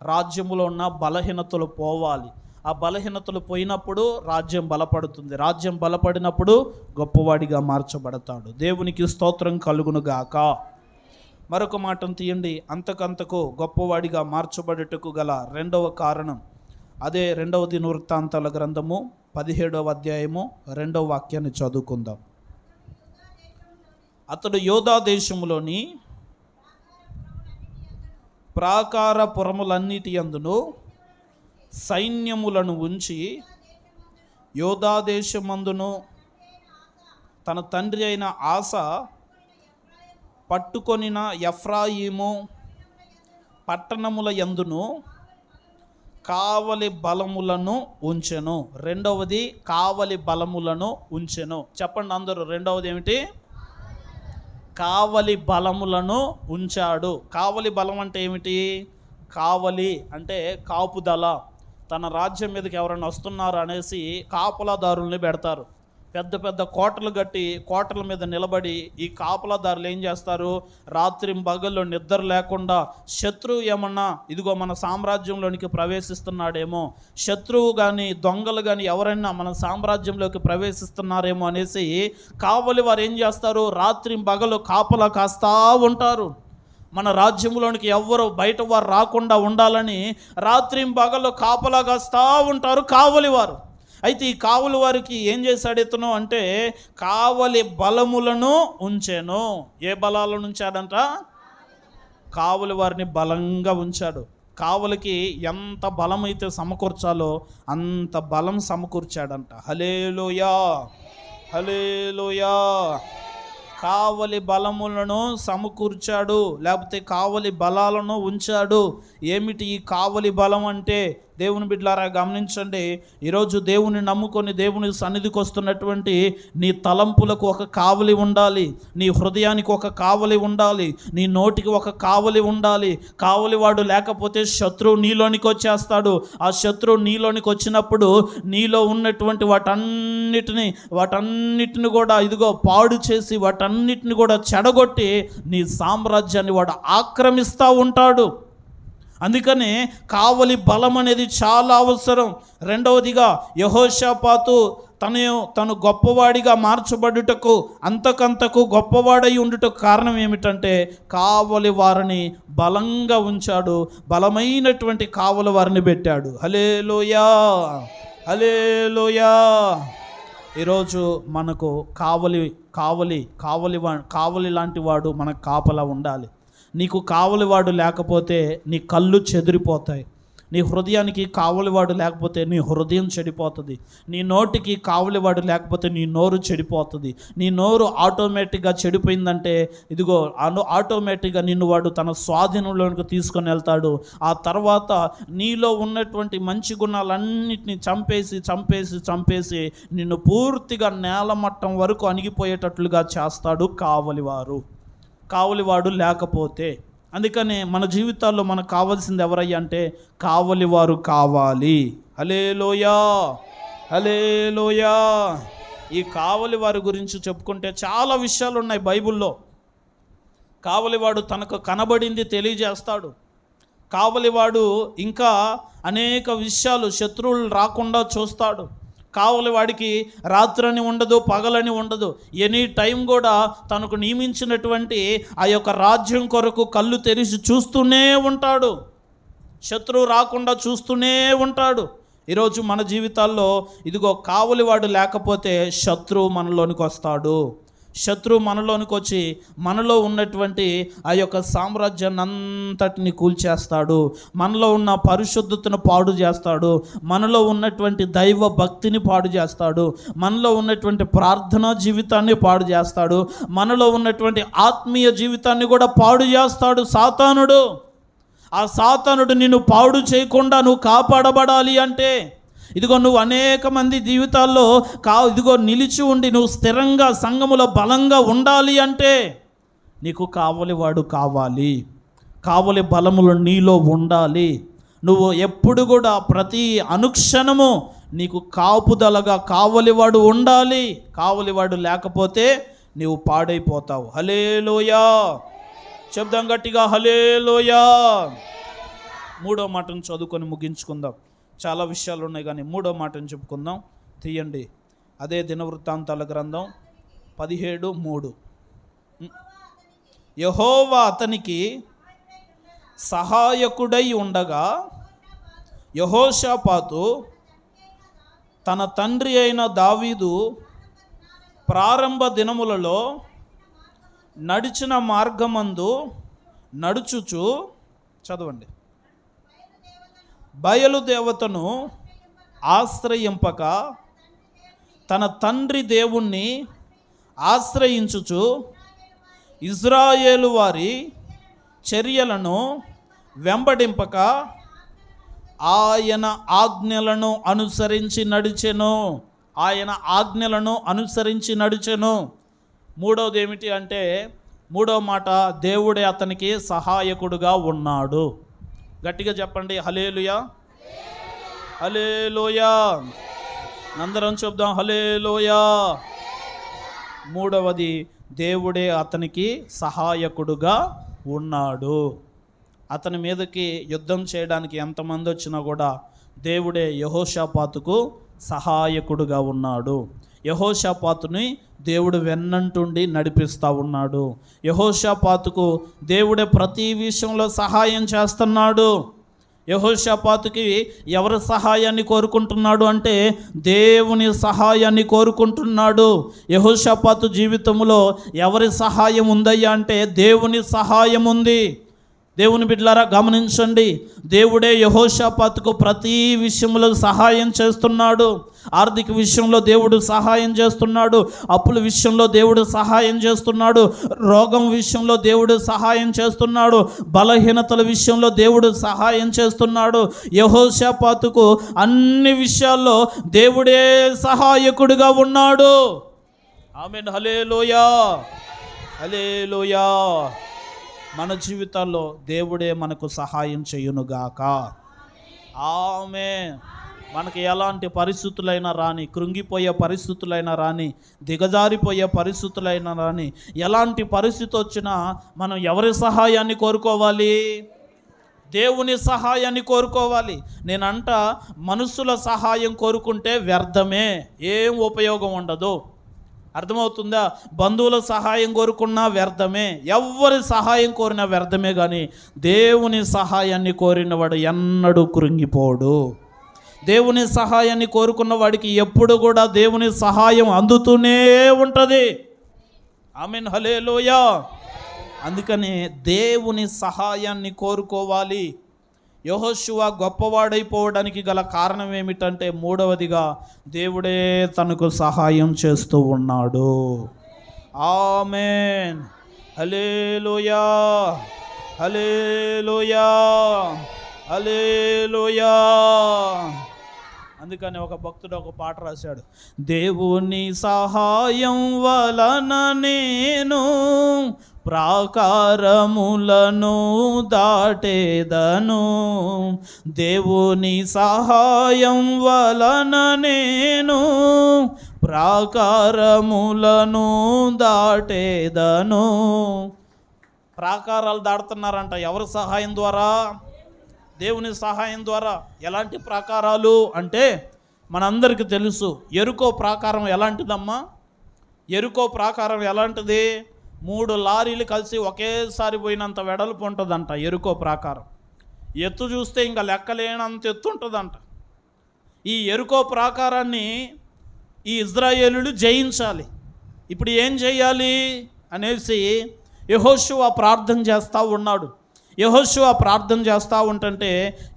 రాజ్యములో ఉన్న బలహీనతలు పోవాలి. ఆ బలహీనతలు పోయినప్పుడు రాజ్యం బలపడుతుంది. రాజ్యం బలపడినప్పుడు గొప్పవాడిగా మార్చబడతాడు. దేవునికి స్తోత్రం కలుగును గాక. మరొక మాటను తీయండి. అంతకంతకు గొప్పవాడిగా మార్చబడుటకు గల రెండవ కారణం, అదే 2వ దినవృత్తాంతాల గ్రంథము 17వ అధ్యాయము 2వ వాక్యాన్ని చదువుకుందాం. అతడు యోధా దేశములోని ప్రాకారపురములన్నిటి యందును సైన్యములను ఉంచి యోధా దేశమందును తన తండ్రి అయిన ఆస పట్టుకొనిన ఎఫ్రాయిము పట్టణముల యందును కావలి బలములను ఉంచెను. రెండవది కావలి బలములను ఉంచెను. చెప్పండి అందరూ, రెండవది ఏమిటి? కావలి బలములను ఉంచాడు. కావలి బలం అంటే ఏమిటి? కావలి అంటే కాపుదల. తన రాజ్యం మీదకి ఎవరైనా వస్తున్నారు అనేసి కాపలాదారుల్ని పెడతారు. పెద్ద పెద్ద కోటలు కట్టి కోటల మీద నిలబడి ఈ కాపలాదారులు ఏం చేస్తారు? రాత్రి పగళ్ళు నిద్ర లేకుండా శత్రువు ఏమన్నా ఇదిగో మన సామ్రాజ్యంలోనికి ప్రవేశిస్తున్నాడేమో, శత్రువు కానీ దొంగలు కానీ ఎవరైనా మన సామ్రాజ్యంలోకి ప్రవేశిస్తున్నారేమో అనేసి కావలి వారు ఏం చేస్తారు? రాత్రి పగలు కాపలా కాస్తా ఉంటారు. మన రాజ్యంలోనికి ఎవ్వరు బయట వారు రాకుండా ఉండాలని రాత్రి పగలు కాపలా కాస్తా ఉంటారు కావలి వారు. అయితే ఈ కావలి వారికి ఏం చేశాడు ఇతను అంటే కావలి బలములను ఉంచాను. ఏ బలాలను ఉంచాడంట? కావలి వారిని బలంగా ఉంచాడు. కావలికి ఎంత బలం అయితే సమకూర్చాలో అంత బలం సమకూర్చాడంట. హల్లెలూయా, హల్లెలూయా. కావలి బలములను సమకూర్చాడు, లేకపోతే కావలి బలాలను ఉంచాడు. ఏమిటి ఈ కావలి బలం అంటే? దేవుని బిడ్డలారా గమనించండి. ఈరోజు దేవుని నమ్ముకొని దేవుని సన్నిధికి వస్తున్నటువంటి నీ తలంపులకు ఒక కావలి ఉండాలి, నీ హృదయానికి ఒక కావలి ఉండాలి, నీ నోటికి ఒక కావలి ఉండాలి. కావలివాడు లేకపోతే శత్రువు నీలోనికి వచ్చేస్తాడు. ఆ శత్రువు నీలోనికి వచ్చినప్పుడు నీలో ఉన్నటువంటి వాటన్నిటిని కూడా ఇదిగో పాడు చేసి వాటన్నిటిని కూడా చెడగొట్టి నీ సామ్రాజ్యాన్ని వాడు ఆక్రమిస్తూ ఉంటాడు. అందుకనే కావలి బలం అనేది చాలా అవసరం. రెండవదిగా యెహోషాపాతు తను గొప్పవాడిగా మార్చబడుటకు అంతకంతకు గొప్పవాడై ఉండుటకు కారణం ఏమిటంటే కావలి వారిని బలంగా ఉంచాడు, బలమైనటువంటి కావలి వారిని పెట్టాడు. హల్లెలూయా, హల్లెలూయా. ఈరోజు మనకు కావలి లాంటి వాడు మనకు కాపలా ఉండాలి. నీకు కావలివాడు లేకపోతే నీ కళ్ళు చెదిరిపోతాయి, నీ హృదయానికి కావలివాడు లేకపోతే నీ హృదయం చెడిపోతుంది, నీ నోటికి కావలివాడు లేకపోతే నీ నోరు చెడిపోతుంది. నీ నోరు ఆటోమేటిక్గా చెడిపోయిందంటే ఇదిగో ఆటోమేటిక్గా నిన్ను వాడు తన స్వాధీనంలోకి తీసుకొని వెళ్తాడు. ఆ తర్వాత నీలో ఉన్నటువంటి మంచి గుణాలన్నింటినీ చంపేసి నిన్ను పూర్తిగా నేలమట్టం వరకు అణిగిపోయేటట్లుగా చేస్తాడు కావలివాడు లేకపోతే. అందుకనే మన జీవితాల్లో మనకు కావాల్సింది ఎవరయ్యా అంటే కావలివారు కావాలి. హల్లెలూయా, హల్లెలూయా. ఈ కావలివారి గురించి చెప్పుకుంటే చాలా విషయాలు ఉన్నాయి బైబిల్లో. కావలివాడు తనకు కనబడింది తెలియజేస్తాడు. కావలివాడు ఇంకా అనేక విషయాలు శత్రువులు రాకుండా చూస్తాడు. కావలివాడికి రాత్రని ఉండదు, పగలని ఉండదు. ఎనీ టైం కూడా తనకు నియమించినటువంటి ఆ యొక్క రాజ్యం కొరకు కళ్ళు తెరిచి చూస్తూనే ఉంటాడు, శత్రువు రాకుండా చూస్తూనే ఉంటాడు. ఈరోజు మన జీవితాల్లో ఇదిగో కావలివాడు లేకపోతే శత్రువు మనలోనికి వస్తాడు. శత్రువు మనలోనికి వచ్చి మనలో ఉన్నటువంటి ఆ యొక్క సామ్రాజ్యాన్ని అంతటిని కూల్చేస్తాడు, మనలో ఉన్న పరిశుద్ధతను పాడు చేస్తాడు, మనలో ఉన్నటువంటి దైవ భక్తిని పాడు చేస్తాడు, మనలో ఉన్నటువంటి ప్రార్థనా జీవితాన్ని పాడు చేస్తాడు, మనలో ఉన్నటువంటి ఆత్మీయ జీవితాన్ని కూడా పాడు చేస్తాడు సాతానుడు. ఆ సాతానుడు నిన్ను పాడు చేయకుండా నువ్వు కాపాడబడాలి అంటే ఇదిగో నువ్వు అనేక మంది జీవితాల్లో ఇదిగో నిలిచి ఉండి నువ్వు స్థిరంగా సంఘములో బలంగా ఉండాలి అంటే నీకు కావలివాడు కావాలి, కావలి బలములు నీలో ఉండాలి. నువ్వు ఎప్పుడు కూడా ప్రతి అనుక్షణము నీకు కాపుదలగా కావలివాడు ఉండాలి. కావలివాడు లేకపోతే నీవు పాడైపోతావు. హల్లెలూయా, శబ్దం గట్టిగా హల్లెలూయా. మూడో మాటను చదువుకొని ముగించుకుందాం. చాలా విషయాలు ఉన్నాయి కానీ మూడో మాటను చెప్పుకుందాం. తీయండి, అదే దినవృత్తాంతాల గ్రంథం 17:3. యెహోవా అతనికి సహాయకుడై ఉండగా యెహోషాపాతు తన తండ్రి అయిన దావీదు ప్రారంభ దినములలో నడిచిన మార్గమందు నడుచుచు, చదవండి, బయలుదేవతను ఆశ్రయింపక తన తండ్రి దేవుణ్ణి ఆశ్రయించుచు ఇజ్రాయేలు వారి చర్యలను వెంబడింపక ఆయన ఆజ్ఞలను అనుసరించి నడిచెను. ఆయన ఆజ్ఞలను అనుసరించి నడిచెను. మూడవది ఏమిటి అంటే మూడో మాట, దేవుడే అతనికి సహాయకుడుగా ఉన్నాడు. గట్టిగా చెప్పండి హల్లెలూయా, హల్లెలూయా. అందరం చెప్దాం హల్లెలూయా. మూడవది, దేవుడే అతనికి సహాయకుడుగా ఉన్నాడు. అతని మీదకి యుద్ధం చేయడానికి ఎంతమంది వచ్చినా కూడా దేవుడే యెహోషాపాతుకు సహాయకుడుగా ఉన్నాడు. యెహోషాపాతుని దేవుడు వెన్నంటుండి నడిపిస్తూ ఉన్నాడు. యెహోషాపాతుకు దేవుడే ప్రతి విషయంలో సహాయం చేస్తున్నాడు. యెహోషాపాతుకి ఎవరి సహాయాన్ని కోరుకుంటున్నాడు అంటే దేవుని సహాయాన్ని కోరుకుంటున్నాడు. యెహోషాపాతు జీవితంలో ఎవరి సహాయం ఉందయ్యా అంటే దేవుని సహాయం ఉంది. దేవుని బిడ్డలారా గమనించండి, దేవుడే యెహోషాపాతుకు ప్రతి విషయంలో సహాయం చేస్తున్నాడు. ఆర్థిక విషయంలో దేవుడు సహాయం చేస్తున్నాడు, అప్పుల విషయంలో దేవుడు సహాయం చేస్తున్నాడు, రోగం విషయంలో దేవుడు సహాయం చేస్తున్నాడు, బలహీనతల విషయంలో దేవుడు సహాయం చేస్తున్నాడు. యెహోషాపాతుకు అన్ని విషయాల్లో దేవుడే సహాయకుడిగా ఉన్నాడు. ఆమేన్. హల్లెలూయా, హల్లెలూయా. మన జీవితాల్లో దేవుడే మనకు సహాయం చేయునుగాక. ఆమేన్. మనకి ఎలాంటి పరిస్థితులైనా రాని, కృంగిపోయే పరిస్థితులైనా రాని, దిగజారిపోయే పరిస్థితులైనా రాని, ఎలాంటి పరిస్థితి వచ్చినా మనం ఎవరి సహాయాన్ని కోరుకోవాలి? దేవుని సహాయాన్ని కోరుకోవాలి. నేనంట మనుషుల సహాయం కోరుకుంటే వ్యర్థమే, ఏం ఉపయోగం ఉండదు. అర్థమవుతుందా? బంధువుల సహాయం కోరుకున్నా వ్యర్థమే, ఎవరి సహాయం కోరినా వ్యర్థమే. కానీ దేవుని సహాయాన్ని కోరినవాడు ఎన్నడూ కృంగిపోడు. దేవుని సహాయాన్ని కోరుకున్న వాడికి ఎప్పుడు కూడా దేవుని సహాయం అందుతూనే ఉంటుంది. ఆమేన్. హల్లెలూయా. అందుకని దేవుని సహాయాన్ని కోరుకోవాలి. యెహోషువ గొప్పవాడైపోవడానికి గల కారణం ఏమిటంటే మూడవదిగా దేవుడే తనకు సహాయం చేస్తూ ఉన్నాడు. ఆమేన్. హల్లెలూయా, హల్లెలూయా, హల్లెలూయా. అందుకని ఒక భక్తుడు ఒక పాట రాశాడు, దేవుని సహాయం వలన నేను ప్రాకారములను దాటేదను, దేవుని సహాయం వలన నేను ప్రాకారములను దాటేదను. ప్రాకారాలు దాటుతున్నారంట ఎవరి సహాయం ద్వారా? దేవుని సహాయం ద్వారా. ఎలాంటి ప్రాకారాలు అంటే మనందరికీ తెలుసు, ఎరుకో ప్రాకారం ఎలాంటిదమ్మా? ఎరుకో ప్రాకారం ఎలాంటిది? 3 లారీలు కలిసి ఒకేసారి పోయినంత వెడల్పు ఉంటుందంట ఎరుకో ప్రాకారం. ఎత్తు చూస్తే ఇంకా లెక్కలేనంత ఎత్తు ఉంటుందంట. ఈ ఎరుకో ప్రాకారాన్ని ఈ ఇజ్రాయేలులు జయించాలి. ఇప్పుడు ఏం చేయాలి అనేసి యెహోషువ ప్రార్థన చేస్తూ ఉన్నాడు. యెహోషువ ప్రార్థన చేస్తూ ఉంటుంటే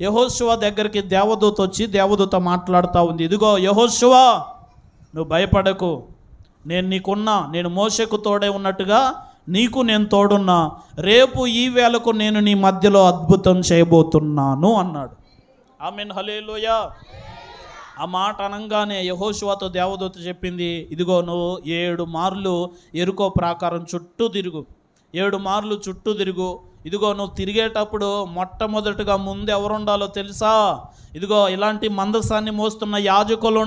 యెహోషువ దగ్గరికి దేవదూత వచ్చి దేవదూత మాట్లాడుతూ ఉంది, ఇదిగో యెహోషువ, నువ్వు భయపడకు, నేను నీకున్నా, నేను మోషేకు తోడే ఉన్నట్టుగా నీకు నేను తోడున్నా, రేపు ఈ వేళకు నేను నీ మధ్యలో అద్భుతం చేయబోతున్నాను అన్నాడు. ఆమేన్. హల్లెలూయా. ఆ మాట అనగానే యెహోషువతో దేవదూత చెప్పింది, ఇదిగో నువ్వు 7 మార్లు ఎరుకో ప్రాకారం చుట్టూ తిరుగు, 7 మార్లు చుట్టూ తిరుగు. ఇదిగో నువ్వు తిరిగేటప్పుడు మొట్టమొదటిగా ముందు ఎవరు ఉండాలో తెలుసా? ఇదిగో ఇలాంటి మందసాన్ని మోస్తున్న యాజకులు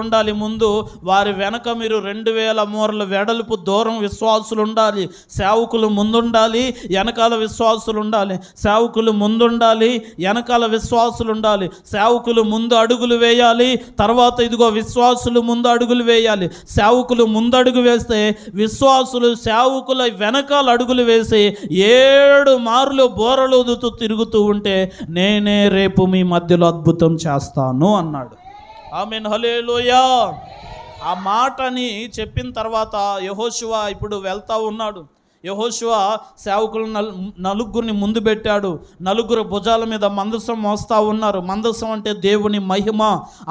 ఉండాలి ముందు. వారి వెనక మీరు 2000 మూరల వెడల్పు దూరం విశ్వాసులు ఉండాలి. సేవకులు ముందుండాలి, వెనకాల విశ్వాసులు ఉండాలి. సేవకులు ముందుండాలి, వెనకాల విశ్వాసులు ఉండాలి. సేవకులు ముందు అడుగులు వేయాలి, తర్వాత ఇదిగో విశ్వాసులు ముందు అడుగులు వేయాలి. సేవకులు ముందడుగు వేస్తే విశ్వాసులు సేవకుల వెనకాల అడుగులు వేసి 7 మార్లు బోరలు ఊదుతూ తిరుగుతూ ఉంటే నేనే రేపు మీ మధ్యలో అద్భుతం చేస్తాను అన్నాడు. ఆమేన్. హల్లెలూయా. ఆ మాటని చెప్పిన తర్వాత యెహోషువ ఇప్పుడు వెళ్తూ ఉన్నాడు. యెహోషువ సేవకులు నలుగురిని ముందు పెట్టాడు. నలుగురు భుజాల మీద మందసం మోస్తూ ఉన్నారు. మందసం అంటే దేవుని మహిమ.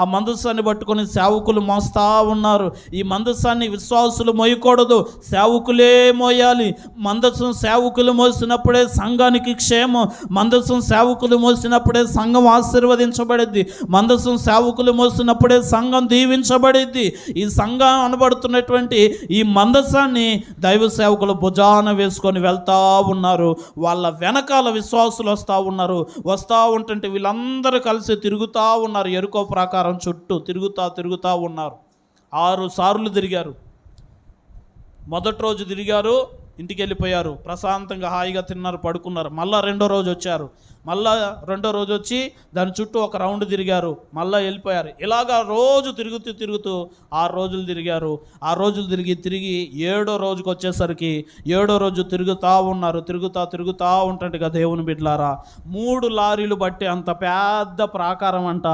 ఆ మందసాన్ని పట్టుకొని సేవకులు మోస్తూ ఉన్నారు. ఈ మందసాన్ని విశ్వాసులు మోయకూడదు, సేవకులే మోయాలి. మందసం సేవకులు మోసినప్పుడే సంఘానికి క్షేమం. మందసం సేవకులు మోసినప్పుడే సంఘం ఆశీర్వదించబడిద్ది. మందసం సేవకులు మోసినప్పుడే సంఘం దీవించబడిద్ది. ఈ సంఘం అనబడుతున్నటువంటి ఈ మందసాన్ని దైవ సేవకులు భుజాన భుజాన వేసుకొని వెళ్తూ ఉన్నారు. వాళ్ళ వెనకాల విశ్వాసులు వస్తూ ఉన్నారు. వస్తూ ఉంటుంటే వీళ్ళందరూ కలిసి తిరుగుతూ ఉన్నారు. యెరికో ప్రాకారం చుట్టూ తిరుగుతూ ఉన్నారు. 6 సార్లు తిరిగారు. మొదటి రోజు తిరిగారు, ఇంటికి వెళ్ళిపోయారు. ప్రశాంతంగా హాయిగా తిన్నారు, పడుకున్నారు. మళ్ళీ రెండో రోజు వచ్చారు. మళ్ళా రెండో రోజు వచ్చి దాని చుట్టూ ఒక రౌండ్ తిరిగారు, మళ్ళీ వెళ్ళిపోయారు. ఇలాగా రోజు తిరుగుతూ 6 రోజులు తిరిగారు. 6 రోజులు తిరిగి 7వ రోజుకి వచ్చేసరికి 7వ రోజు తిరుగుతూ ఉన్నారు. తిరుగుతూ ఉంటుండగా దేవుని బిడ్డలారా, 3 లారీలు బట్టి అంత పెద్ద ప్రాకారం అంట.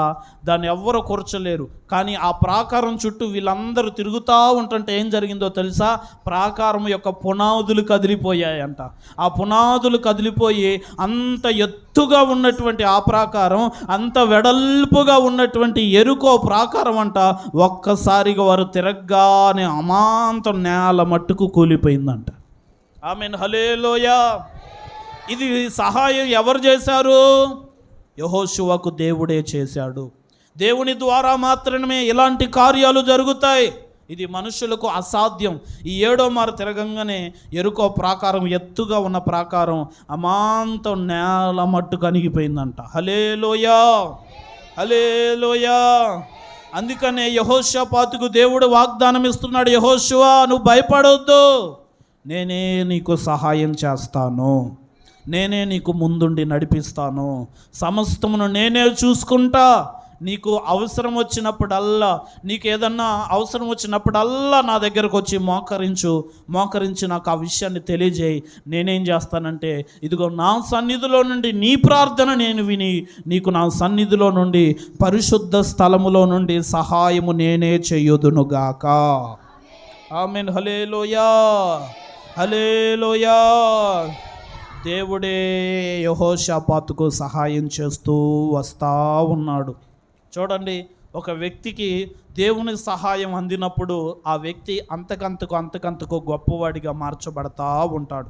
దాన్ని ఎవ్వరు కూర్చోలేరు. కానీ ఆ ప్రాకారం చుట్టూ వీళ్ళందరూ తిరుగుతూ ఉంటుంటే ఏం జరిగిందో తెలుసా? ప్రాకారం యొక్క పునాదులు కదిలిపోయాయంట. ఆ పునాదులు కదిలిపోయి అంత ఎత్తుగా ఉన్నటువంటి ఆ ప్రాకారం, అంత వెడల్పుగా ఉన్నటువంటి యెరికో ప్రాకారం అంట ఒక్కసారిగా వారు తిరగగానే అమాంతం నేల మట్టుకు కూలిపోయిందంట. ఆమేన్, హల్లెలూయా. ఇది సహాయం ఎవరు చేశారు? యెహోషువకు దేవుడే చేశాడు. దేవుని ద్వారా మాత్రమే ఇలాంటి కార్యాలు జరుగుతాయి. ఇది మనుషులకు అసాధ్యం. ఈ 7వ మారు తిరగంగానే యెరికో ప్రాకారం, ఎత్తుగా ఉన్న ప్రాకారం అమాంతం నేల మట్టు కనిగిపోయిందంట. హల్లెలూయా, హల్లెలూయా. అందుకనే యెహోషాపాతుకు దేవుడు వాగ్దానం ఇస్తున్నాడు, యెహోషువ నువ్వు భయపడొద్దు, నేనే నీకు సహాయం చేస్తాను, నేనే నీకు ముందుండి నడిపిస్తాను, సమస్తమును నేనే చూసుకుంటా. నీకు అవసరం వచ్చినప్పుడల్లా, నీకు ఏదన్నా అవసరం వచ్చినప్పుడల్లా నా దగ్గరకు వచ్చి మోకరించి నాకు ఆ విషయాన్ని తెలియజేయి. నేనేం చేస్తానంటే, ఇదిగో నా సన్నిధిలో నుండి నీ ప్రార్థన నేను విని నీకు నా సన్నిధిలో నుండి పరిశుద్ధ స్థలములో నుండి సహాయము నేనే చేయుదునుగాక. ఆమేన్, హల్లెలూయా, హల్లెలూయా. దేవుడే యెహోషాపాతుకు సహాయం చేస్తూ వస్తూ ఉన్నాడు. చూడండి, ఒక వ్యక్తికి దేవుని సహాయం అందినప్పుడు ఆ వ్యక్తి అంతకంతకు గొప్పవాడిగా మార్చబడతా ఉంటాడు.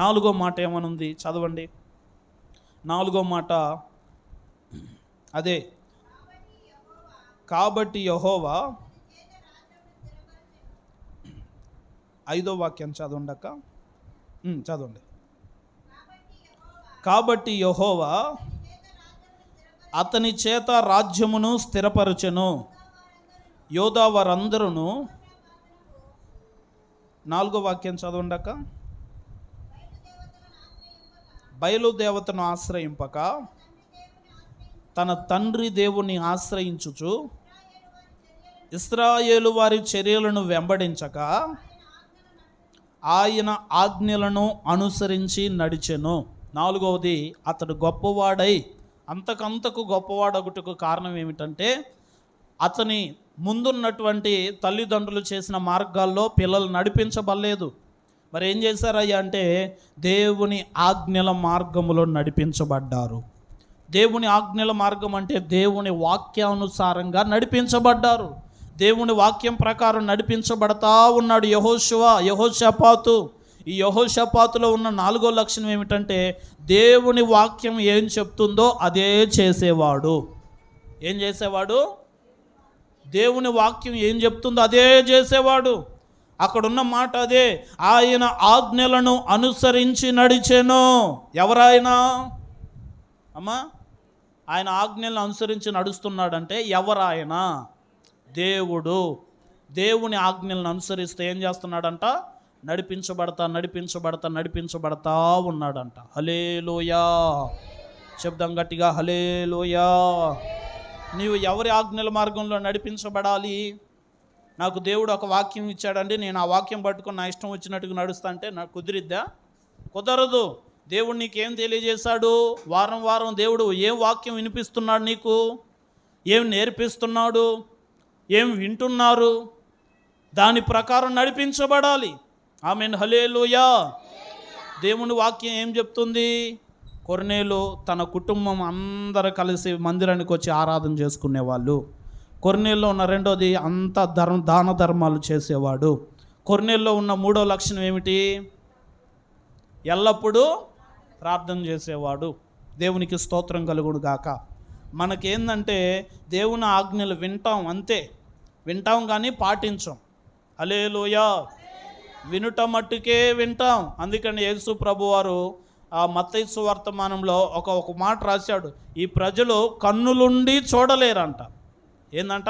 4వ మాట ఏమనుంది చదవండి. 4వ మాట అదే, కాబట్టి యెహోవా. 5వ వాక్యం చదవండి అక్క, చదవండి. కాబట్టి యెహోవా అతని చేత రాజ్యమును స్థిరపరచెను, యోధా వారందరూ. 4వ వాక్యం చదవండాక, బయలుదేవతను ఆశ్రయింపక తన తండ్రి దేవుని ఆశ్రయించుచు ఇశ్రాయేలు వారి చర్యలను వెంబడించక ఆయన ఆజ్ఞలను అనుసరించి నడిచెను. 4వది, అతడు గొప్పవాడై అంతకంతకు గొప్పవాడొకటికు కారణం ఏమిటంటే, అతని ముందున్నటువంటి తల్లిదండ్రులు చేసిన మార్గాల్లో పిల్లలు నడిపించబడలేదు. మరి ఏం చేశారయ్యా అంటే, దేవుని ఆజ్ఞల మార్గములో నడిపించబడ్డారు. దేవుని ఆజ్ఞల మార్గం అంటే దేవుని వాక్యానుసారంగా నడిపించబడ్డారు. దేవుని వాక్యం ప్రకారం నడిపించబడతా ఉన్నాడు యెహోషాపాతు. ఈ యెహోషాపాతులో ఉన్న 4వ లక్షణం ఏమిటంటే, దేవుని వాక్యం ఏం చెప్తుందో అదే చేసేవాడు. ఏం చేసేవాడు? దేవుని వాక్యం ఏం చెప్తుందో అదే చేసేవాడు. అక్కడున్న మాట అదే, ఆయన ఆజ్ఞలను అనుసరించి నడిచెను. ఎవరాయన అమ్మా? ఆయన ఆజ్ఞలను అనుసరించి నడుస్తున్నాడంటే ఎవరాయన? దేవుడు. దేవుని ఆజ్ఞలను అనుసరిస్తే ఏం చేస్తున్నాడంట? నడిపించబడతా ఉన్నాడంట. హల్లెలూయా. శబ్దం గట్టిగా హల్లెలూయా. నీవు ఎవరి ఆజ్ఞల మార్గంలో నడిపించబడాలి? నాకు దేవుడు ఒక వాక్యం ఇచ్చాడండి, నేను ఆ వాక్యం పట్టుకొని నా ఇష్టం వచ్చినట్టుగా నడుస్తా అంటే నాకు కుదిరిద్దా? కుదరదు. దేవుడు నీకేం తెలియజేశాడు? వారం దేవుడు ఏం వాక్యం వినిపిస్తున్నాడు, నీకు ఏం నేర్పిస్తున్నాడు, ఏం వింటున్నారు, దాని ప్రకారం నడిపించబడాలి. ఆమేన్, హల్లెలూయా. దేవుని వాక్యం ఏం చెప్తుంది? కొర్నేలు తన కుటుంబం అందరూ కలిసి మందిరానికి వచ్చి ఆరాధన చేసుకునేవాళ్ళు. కొర్నేల్లో ఉన్న 2వది, అంత దాన ధర్మాలు చేసేవాడు. కొర్నేల్లో ఉన్న 3వ లక్షణం ఏమిటి? ఎల్లప్పుడూ ప్రార్థన చేసేవాడు. దేవునికి స్తోత్రం కలుగును గాక. మనకేందంటే దేవుని ఆజ్ఞలు వింటాం, అంతే వింటాం కానీ పాటించాం. హల్లెలూయా. వినుట మట్టుకే వింటాం. అందుకని యేసు ప్రభువారు ఆ మత్తయి సువార్తమానంలో ఒక మాట రాశాడు, ఈ ప్రజలు కన్నులుండి చూడలేరంట. ఏందంట?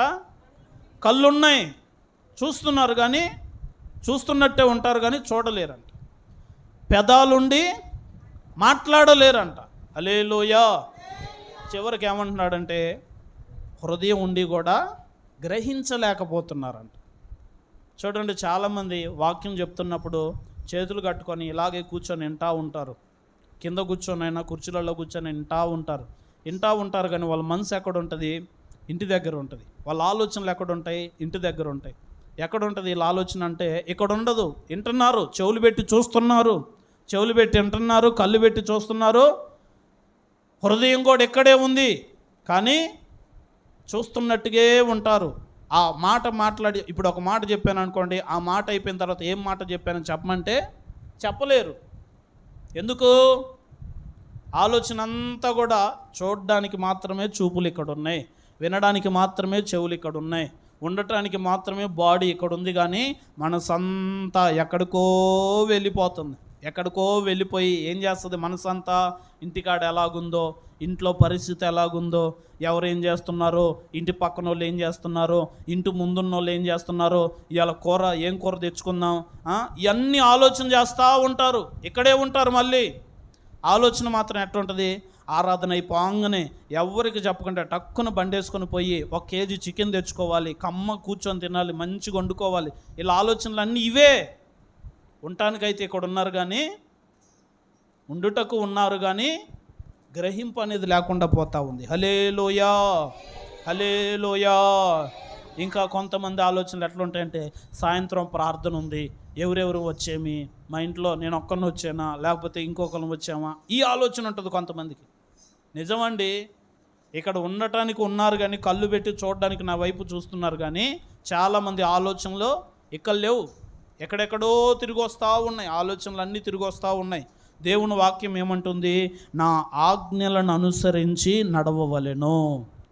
కళ్ళున్నాయి, చూస్తున్నారు కానీ, చూస్తున్నట్టే ఉంటారు కానీ చూడలేరంట. పెదాలుండి మాట్లాడలేరంట. హల్లెలూయా. చివరికి ఏమంటున్నాడంటే హృదయం ఉండి కూడా గ్రహించలేకపోతున్నారంట. చూడండి, చాలామంది వాక్యం చెప్తున్నప్పుడు చేతులు కట్టుకొని ఇలాగే కూర్చొని వింటూ ఉంటారు. కింద కూర్చొనైనా కుర్చీలలో కూర్చొని వింటూ ఉంటారు కానీ వాళ్ళ మనసు ఎక్కడ ఉంటుంది? ఇంటి దగ్గర ఉంటుంది. వాళ్ళ ఆలోచనలు ఎక్కడ ఉంటాయి? ఇంటి దగ్గర ఉంటాయి. ఎక్కడ ఉంటుంది వీళ్ళ ఆలోచన అంటే ఇక్కడ ఉండదు. వింటున్నారు, చెవులు పెట్టి చూస్తున్నారు, చెవులు పెట్టి వింటున్నారు, కళ్ళు పెట్టి చూస్తున్నారు. హృదయం కూడా ఇక్కడే ఉంది కానీ చూస్తున్నట్టుగా ఉంటారు. ఆ మాట మాట్లాడి, ఇప్పుడు ఒక మాట చెప్పాను అనుకోండి, ఆ మాట అయిపోయిన తర్వాత ఏం మాట చెప్పానని చెప్పమంటే చెప్పలేరు. ఎందుకు? ఆలోచన అంతా కూడా చూడడానికి మాత్రమే చూపులు ఇక్కడ ఉన్నాయి, వినడానికి మాత్రమే చెవులు ఇక్కడ ఉన్నాయి, ఉండటానికి మాత్రమే బాడీ ఇక్కడ ఉంది. కానీ మనసంతా ఎక్కడికో వెళ్ళిపోతుంది. ఎక్కడికో వెళ్ళిపోయి ఏం చేస్తుంది? మనసంతా ఇంటికాడ ఎలాగుందో, ఇంట్లో పరిస్థితి ఎలాగుందో, ఎవరు ఏం చేస్తున్నారో, ఇంటి పక్కన వాళ్ళు ఏం చేస్తున్నారో, ఇంటి ముందున్న వాళ్ళు ఏం చేస్తున్నారో, ఇవాళ ఏం కూర తెచ్చుకుందాం, ఇవన్నీ ఆలోచన చేస్తూ ఉంటారు. ఇక్కడే ఉంటారు. మళ్ళీ ఆలోచన మాత్రం ఎట్లుంటుంది? ఆరాధన అయిపోగానే ఎవరికి చెప్పకుండా టక్కున బండేసుకొని పోయి 1 కేజీ చికెన్ తెచ్చుకోవాలి, కమ్మ కూర్చొని తినాలి, మంచిగా వండుకోవాలి. ఇలా ఆలోచనలు అన్నీ ఇవే. ఉండటానికైతే ఇక్కడ ఉన్నారు కానీ, ఉండుటకు ఉన్నారు కానీ గ్రహింపు అనేది లేకుండా పోతూ ఉంది. హల్లెలూయా, హల్లెలూయా. ఇంకా కొంతమంది ఆలోచనలు ఎట్లుంటాయంటే, సాయంత్రం ప్రార్థన ఉంది, ఎవరెవరు వచ్చేమి, మా ఇంట్లో నేను ఒక్కరిని వచ్చానా లేకపోతే ఇంకొకరిని వచ్చామా, ఈ ఆలోచన ఉంటుంది కొంతమందికి. నిజమండి, ఇక్కడ ఉండటానికి ఉన్నారు కానీ కళ్ళు పెట్టి చూడడానికి నా వైపు చూస్తున్నారు కానీ చాలామంది ఆలోచనలు ఇక్కడ లేవు. ఎక్కడెక్కడో తిరిగి వస్తూ ఉన్నాయి, ఆలోచనలు అన్నీ తిరిగి వస్తూ ఉన్నాయి. దేవుని వాక్యం ఏమంటుంది? నా ఆజ్ఞలను అనుసరించి నడవవలెను.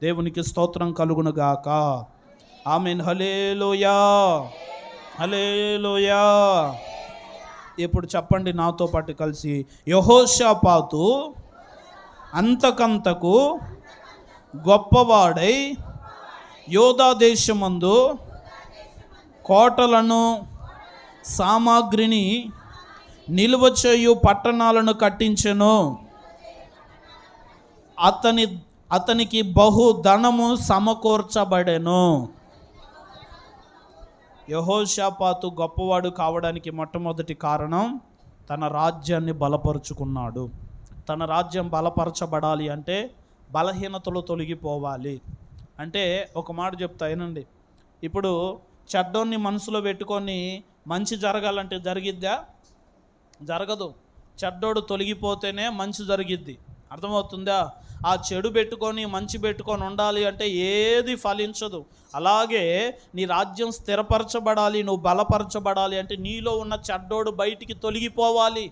దేవునికి స్తోత్రం కలుగును గాక. ఆమేన్. హల్లెలూయా, హల్లెలూయా. ఇప్పుడు చెప్పండి నాతో పాటు కలిసి, యెహోషాపాతు అంతకంతకు గొప్పవాడై యోధా దేశమందు కోటలను సామాగ్రిని నిలువ చేయు పట్టణాలను కట్టించెను. అతనికి బహు ధనము సమకూర్చబడెను. యెహోషాపాతు గొప్పవాడు కావడానికి మొట్టమొదటి కారణం తన రాజ్యాన్ని బలపరుచుకున్నాడు. తన రాజ్యం బలపరచబడాలి అంటే బలహీనతలు తొలగిపోవాలి. అంటే ఒక మాట చెప్తా వినండి. ఇప్పుడు చెడ్డోన్ని మనసులో పెట్టుకొని మంచి జరగాలంటే జరిగిద్దా? జరగదు. చెడ్డోడు తొలగిపోతేనే మంచి జరిగిద్ది. అర్థమవుతుందా? ఆ చెడు పెట్టుకొని మంచి పెట్టుకొని ఉండాలి అంటే ఏది ఫలించదు. అలాగే నీ రాజ్యం స్థిరపరచబడాలి, నువ్వు బలపరచబడాలి అంటే నీలో ఉన్న చెడ్డోడు బయటికి తొలగిపోవాలి,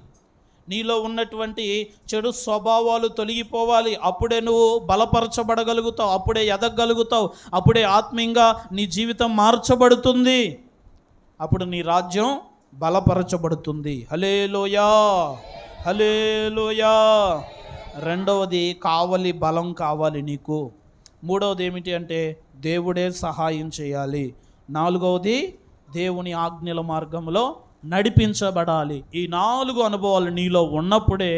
నీలో ఉన్నటువంటి చెడు స్వభావాలు తొలగిపోవాలి. అప్పుడే నువ్వు బలపరచబడగలుగుతావు, అప్పుడే ఎదగలుగుతావు, అప్పుడే ఆత్మీయంగా నీ జీవితం మార్చబడుతుంది, అప్పుడు నీ రాజ్యం బలపరచబడుతుంది. హల్లెలూయా, హల్లెలూయా. రెండవది కావలి, బలం కావాలి నీకు. మూడవది ఏమిటి అంటే దేవుడే సహాయం చేయాలి. నాలుగవది దేవుని ఆజ్ఞల మార్గంలో నడిపించబడాలి. ఈ 4 అనుభవాలు నీలో ఉన్నప్పుడే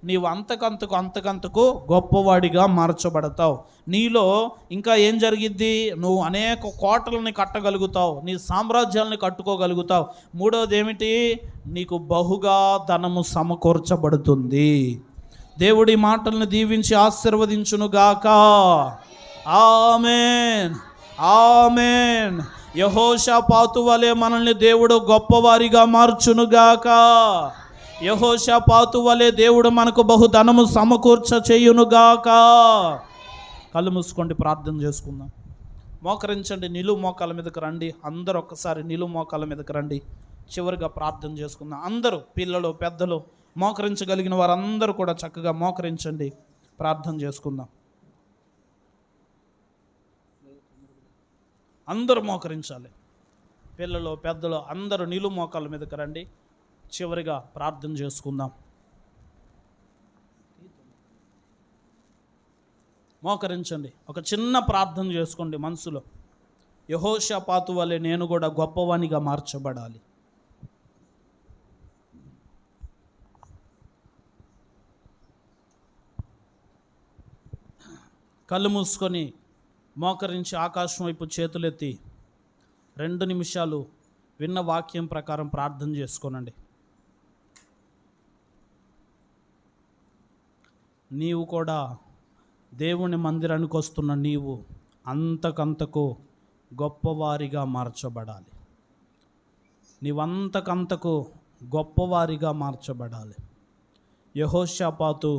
నీవు అంతకంతకు గొప్పవాడిగా మార్చబడతావు. నీలో ఇంకా ఏం జరిగిద్ది? నువ్వు అనేక కోటలని కట్టగలుగుతావు, నీ సామ్రాజ్యాలని కట్టుకోగలుగుతావు. మూడవది ఏమిటి? నీకు బహుగా ధనము సమకూర్చబడుతుంది. దేవుడి మాటలను దీవించి ఆశీర్వదించునుగాక. ఆమేన్, ఆమేన్. యెహోషాపాతు వలె మనల్ని దేవుడు గొప్పవారిగా మార్చునుగాక. యెహోషాపాతు వలె దేవుడు మనకు బహుధనము సమకూర్చ చేయునుగాక. కళ్ళు మూసుకోండి, ప్రార్థన చేసుకుందాం. మోకరించండి, నిలువు మోకాల మీదకి రండి. అందరూ ఒక్కసారి నిలువు మోకాల మీదకి రండి. చివరిగా ప్రార్థన చేసుకుందాం. అందరూ, పిల్లలు పెద్దలు, మోకరించగలిగిన వారందరూ కూడా చక్కగా మోకరించండి, ప్రార్థన చేసుకుందాం. అందరూ మోకరించాలి. పిల్లలు పెద్దలు అందరూ నిలువు మోకాళ్ళ మీదకి రండి. చివరిగా ప్రార్థన చేసుకుందాం. మోకరించండి. ఒక చిన్న ప్రార్థన చేసుకోండి మనసులో. యెహోషాపాతు వలె నేను కూడా గొప్పవానిగా మార్చబడాలి. కళ్ళు మూసుకొని మోకరించి ఆకాశం వైపు చేతులెత్తి 2 నిమిషాలు విన్న వాక్యం ప్రకారం ప్రార్థన చేసుకోనండి. నీవు కూడా దేవుని మందిరానికి వస్తున్న నీవు అంతకంతకు గొప్పవారిగా మార్చబడాలి. నీవంతకంతకు గొప్పవారిగా మార్చబడాలి. యెహోషాపాతు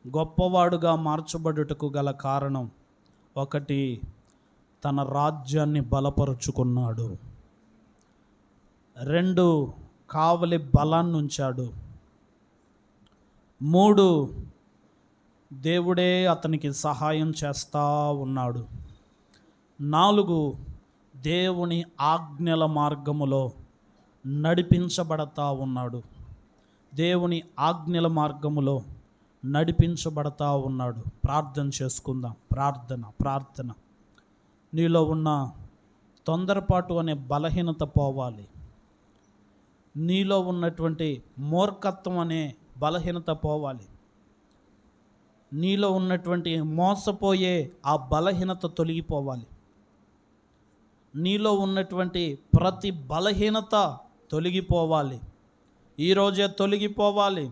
గొప్పవాడుగా మార్చబడుటకు గల కారణం 1, తన రాజ్యాన్ని బలపరుచుకున్నాడు. 2, కావలి బలాన్ని ఉంచాడు. 3, దేవుడే అతనికి సహాయం చేస్తూ ఉన్నాడు. 4, దేవుని ఆజ్ఞల మార్గములో నడిపించబడతా ఉన్నాడు. దేవుని ఆజ్ఞల మార్గములో నడిపించబడతా ఉన్నాడు. ప్రార్థన చేసుకుందాం. ప్రార్థన. నీలో ఉన్న తొందరపాటు అనే బలహీనత పోవాలి. నీలో ఉన్నటువంటి మూర్ఖత్వం అనే బలహీనత పోవాలి. నీలో ఉన్నటువంటి మోసపోయే ఆ బలహీనత తొలగిపోవాలి. నీలో ఉన్నటువంటి ప్రతి బలహీనత తొలగిపోవాలి. ఈరోజే తొలగిపోవాలి.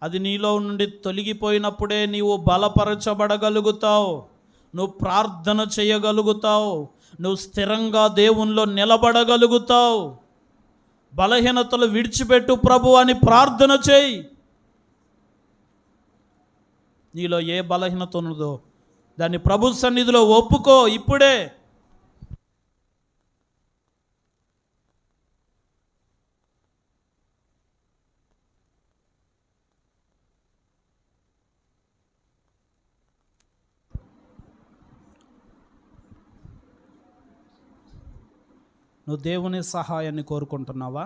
అది నీలో నుండి తొలగిపోయినప్పుడే నీవు బలపరచబడగలుగుతావు. నువ్వు ప్రార్థన చేయగలుగుతావు. నువ్వు స్థిరంగా దేవునిలో నిలబడగలుగుతావు. బలహీనతలు విడిచిపెట్టు ప్రభు అని ప్రార్థన చేయి. నీలో ఏ బలహీనత ఉన్నదో దాన్ని ప్రభు సన్నిధిలో ఒప్పుకో ఇప్పుడే. నువ్వు దేవుని సహాయాన్ని కోరుకుంటున్నావా?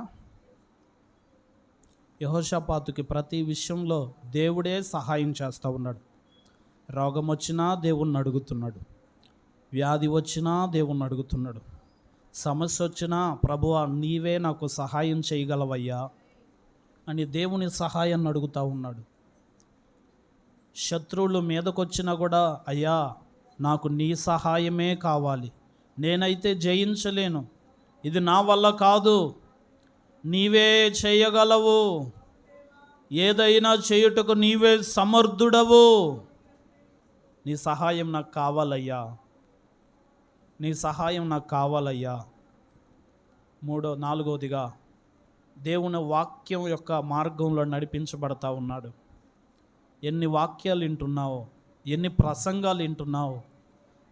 యెహోషాపాతుకి ప్రతి విషయంలో దేవుడే సహాయం చేస్తూ ఉన్నాడు. రోగం వచ్చినా దేవుణ్ణి అడుగుతున్నాడు. వ్యాధి వచ్చినా దేవుణ్ణి అడుగుతున్నాడు. సమస్య వచ్చినా ప్రభువా నీవే నాకు సహాయం చేయగలవయ్యా అని దేవుని సహాయాన్ని అడుగుతూ ఉన్నాడు. శత్రువులు మీదకొచ్చినా కూడా అయ్యా నాకు నీ సహాయమే కావాలి, నేనైతే జయించలేను, ఇది నా వల్ల కాదు, నీవే చేయగలవు, ఏదైనా చేయుటకు నీవే సమర్థుడవు, నీ సహాయం నాకు కావాలయ్యా, నీ సహాయం నాకు కావాలయ్యా. 4వదిగా దేవుని వాక్యం యొక్క మార్గంలో నడిపించబడతా ఉన్నాడు. ఎన్ని వాక్యాలు వింటున్నావు, ఎన్ని ప్రసంగాలు వింటున్నావు.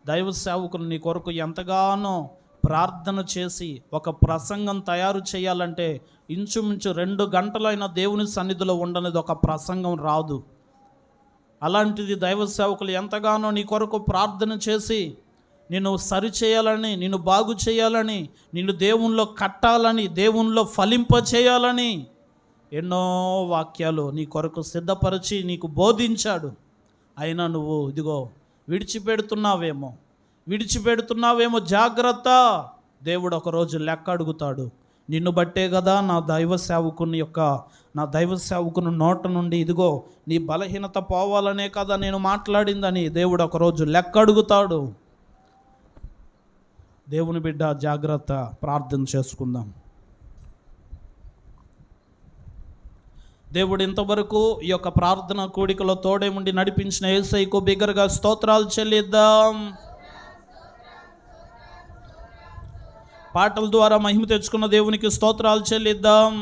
దైవ సేవకులు నీ కొరకు ఎంతగానో ప్రార్థన చేసి ఒక ప్రసంగం తయారు చేయాలంటే ఇంచుమించు 2 గంటలైనా దేవుని సన్నిధిలో ఉండనిది ఒక ప్రసంగం రాదు. అలాంటిది దైవ సేవకులు ఎంతగానో నీ కొరకు ప్రార్థన చేసి నిన్ను సరిచేయాలని, నిన్ను బాగు చేయాలని, నిన్ను దేవునిలో కట్టాలని, దేవునిలో ఫలింప చేయాలని ఎన్నో వాక్యాలు నీ కొరకు సిద్ధపరిచి నీకు బోధించాడు. అయినా నువ్వు ఇదిగో విడిచిపెడుతున్నావేమో జాగ్రత్త. దేవుడు ఒకరోజు లెక్క అడుగుతాడు. నిన్ను బట్టే కదా నా దైవ సేవకుని నోట నుండి ఇదిగో నీ బలహీనత పోవాలనే కదా నేను మాట్లాడిందని దేవుడు ఒకరోజు లెక్క అడుగుతాడు. దేవుని బిడ్డ జాగ్రత్త. ప్రార్థన చేసుకుందాం. దేవుడు ఇంతవరకు ఈ యొక్క ప్రార్థన కూడికలో తోడే ఉండి నడిపించిన యేసయ్యకు బిగ్గరగా స్తోత్రాలు చెల్లిద్దాం. పాటల ద్వారా మహిమ తెచ్చుకున్న దేవునికి స్తోత్రాలు చెల్లిద్దాం.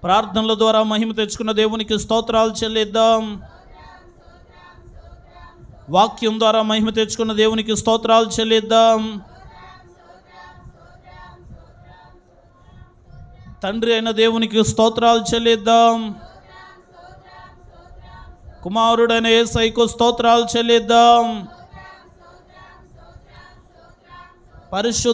ప్రార్థనల ద్వారా మహిమ తెచ్చుకున్న దేవునికి స్తోత్రాలు చెల్లిద్దాం. వాక్యం ద్వారా మహిమ తెచ్చుకున్న దేవునికి స్తోత్రాలు చెల్లిద్దాం. తండ్రి అయిన దేవునికి స్తోత్రాలు చెల్లిద్దాం. కుమారుడైన యేసయ్యకు స్తోత్రాలు చెల్లిద్దాం. పరిశుద్ధ